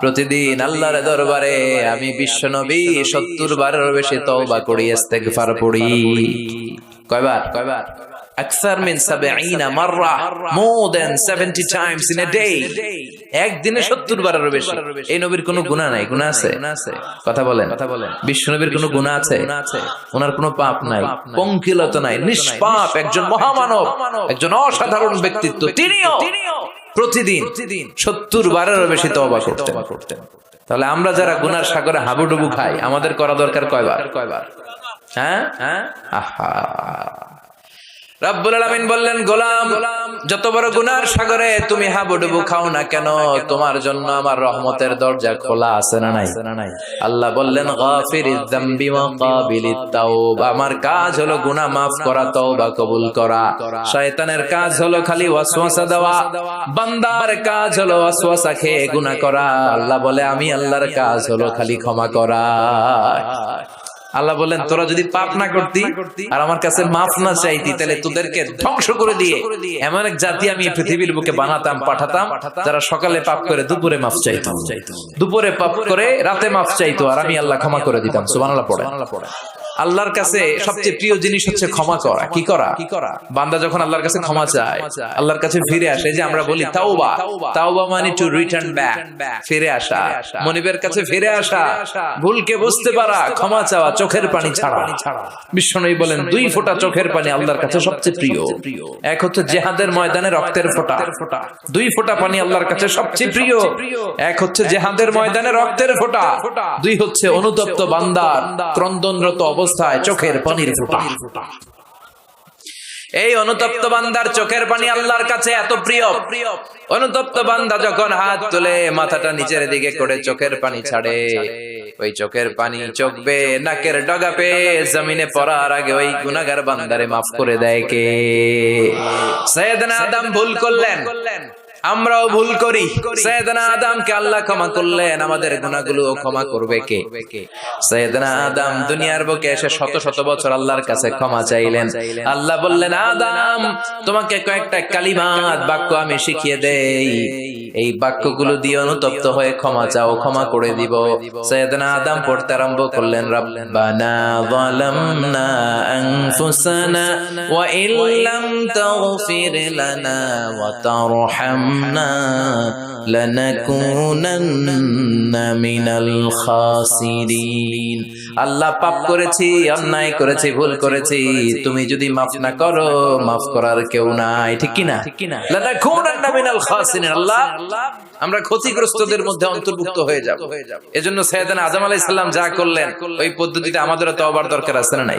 প্রতিদিন আল্লাহর দরবারে আমি বিশ্বনবী 70 বারের বেশি তওবা করি, ইস্তেগফার পড়ি। কয়বার? আকসার মিন 70 মাররা, more than 70 times in a day। একদিনে 70 বারের বেশি। এই নবীর কোনো গুনাহ নাই? গুনাহ আছে? কথা বলেন। বিশ্বনবীর কোনো গুনাহ আছে? ওনার কোনো পাপ নাই, পঙ্কিলতা নাই, নিষ্পাপ একজন মহামানব, একজন অসাধারণ ব্যক্তিত্ব। তিনিও প্রতিদিন 70 বারেরও বেশি তওবা করতেন। তাহলে আমরা যারা গুনার সাগরে হাবুডুবু খাই, আমাদের করা দরকার কয়বার? হ্যাঁ, আহা। রব্বুল আলামিন বললেন, গোলাম, যত বড় গুনার সাগরে তুমি হাবুডুবু খাও না কেন, তোমার জন্য আমার রহমতের দরজা খোলা আছে না নাই? আল্লাহ বললেন, গাফিরিয যামবি ওয়া কাবিলিত তাওবা। আমার কাজ হলো গুনাহ মাফ করা, তওবা কবুল করা। শয়তানের কাজ হলো খালি ওয়াসওয়াসা দেওয়া, বান্দার কাজ হলো ওয়াসওয়াসা খেয়ে গুনাহ করা। আল্লাহ বলে, আমি আল্লাহর কাজ হলো খালি ক্ষমা করা। আল্লাহ বললেন, তোরা যদি পাপ না করতি আর আমার কাছে মাফ না চাইতি, তাহলে তোদেরকে ধ্বংস করে দিয়ে এমন এক জাতি আমি পৃথিবীর বুকে বানাতাম, পাঠাতাম, যারা সকালে পাপ করে দুপুরে মাফ চাইতো, দুপুরে পাপ করে রাতে মাফ চাইতো, আর আমি আল্লাহ ক্ষমা করে দিতাম। সুবহানাল্লাহ পড়ে। আল্লাহর কাছে সবচেয়ে প্রিয় জিনিস হচ্ছে ক্ষমা করা। কি করা? বান্দা যখন আল্লাহর কাছে ক্ষমা চায়, আল্লাহর কাছে ফিরে আসে, যে আমরা বলি তাওবা। তাওবা মানে টু রিটার্ন ব্যাক, ফিরে আসা, মনিবের কাছে ফিরে আসা, ভুলকে বুঝতে পারা, ক্ষমা চাওয়া, চোখের পানি ছাড়া। বিশ্বনবী বলেন, 2 ফোঁটা চোখের পানি আল্লাহর কাছে সবচেয়ে প্রিয়। এক হচ্ছে জিহাদের ময়দানে রক্তের ফোঁটা, 2 ফোঁটা পানি আল্লাহর কাছে সবচেয়ে প্রিয়। এক হচ্ছে জিহাদের ময়দানে রক্তের ফোঁটা, 2 হচ্ছে অনুতপ্ত বান্দার ক্রন্দনরত অবস্থায় চোখের পানির ফোঁটা। এই অনুতপ্ত বান্দার চোখের পানি আল্লাহর কাছে এত প্রিয়। অনুতপ্ত বান্দা যখন হাত তুলে মাথাটা নিচের দিকে করে চোখের পানি ছাড়ে, ওই চোখের পানি চোখ বেয়ে নাকের ডগা পেয়ে জমিনে পড়ার আগে ওই গুনাহগার বান্দারে মাফ করে দেয় কে? সাইয়েদনা আদম ভুল করলেন, আমরাও ভুল করি। সাইয়েদনা আদমকে আল্লাহ ক্ষমা করলেন, আমাদের গুনাহগুলো ক্ষমা করবে কে? সাইয়েদনা আদম দুনিয়ার বুকে এসে শত শত বছর আল্লাহর কাছে ক্ষমা চাইলেন। আল্লাহ বললেন, আদম, তোমাকে কয়েকটা কালিমাত, বাক্য আমি শিখিয়ে দেই, এই বাক্যগুলো দিয়ে অনুতপ্ত হয়ে ক্ষমা চাও, ক্ষমা করে দিব। সাইয়েদনা আদম পড়তে আরম্ভ করলেন, রব্বানা যালামনা আনফুসানা ওয়া ইল্লাম তাগফির লানা ওয়া তারহামনা লানাকুনান্না মিনাল খাসিরিন। আল্লাহ, পাপ করেছি, অন্যায় করেছি, ভুল করেছি, তুমি যদি মাফ না করো, মাফ করার কেউ নাই। ঠিক কি না? লানাকুনান্না মিনাল খাসিরিন। আল্লাহ, আমরা ক্ষতিগ্রস্তদের মধ্যে অন্তর্ভুক্ত হয়ে যাব। এজন্য সাইয়েদনা আদম আলাইহিস সালাম যা করলেন, ওই পদ্ধতিতে আমাদেরও তওবার দরকার আছে না নাই?